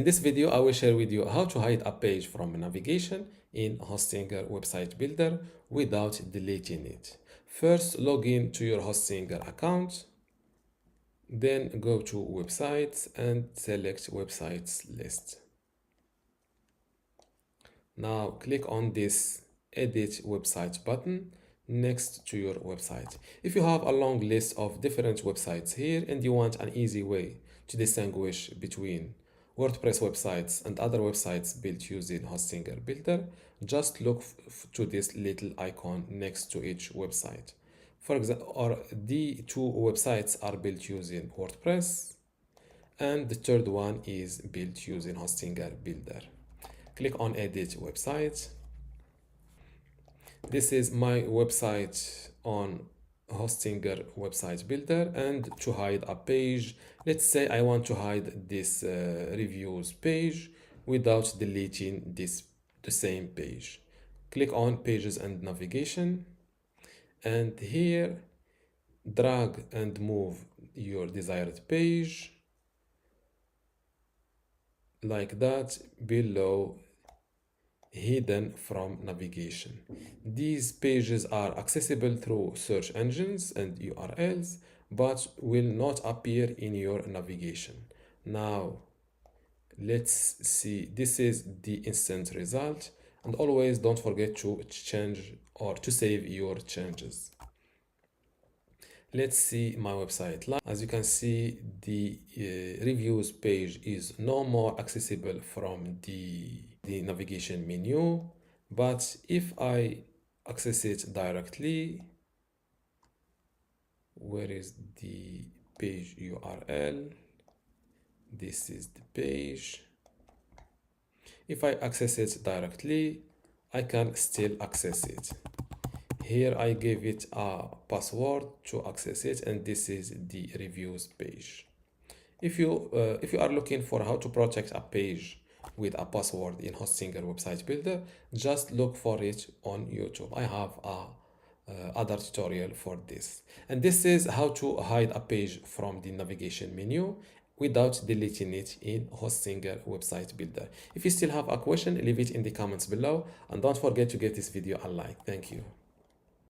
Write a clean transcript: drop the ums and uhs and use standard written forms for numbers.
In this video, I will share with you how to hide a page from navigation in Hostinger Website Builder without deleting it. First, log in to your Hostinger account, then go to Websites and select Websites list. Now click on this Edit Website button next to your website. If you have a long list of different websites here and you want an easy way to distinguish between WordPress websites and other websites built using Hostinger Builder, just look to this little icon next to each website. For example, or the two websites are built using WordPress and the third one is built using Hostinger Builder. Click on Edit Website. This is my website on Hostinger Website Builder, and to hide a page, let's say I want to hide this reviews page without deleting the same page. Click on Pages and Navigation, and here drag and move your desired page like that below hidden from navigation. These pages are accessible through search engines and URLs, but will not appear in your navigation. Now, let's see. This is the instant result, and always don't forget to change or to save your changes. Let's see my website. As you can see, the reviews page is no more accessible from the navigation menu, but if I access it directly, where is the page URL? This is the page. If I access it directly, I can still access it. Here I gave it a password to access it, and this is the reviews page. If you are looking for how to protect a page with a password in Hostinger Website Builder, just look for it on YouTube. I have other tutorial for this. And this is how to hide a page from the navigation menu without deleting it in Hostinger Website Builder. If you still have a question, leave it in the comments below, and don't forget to give this video a like. Thank you.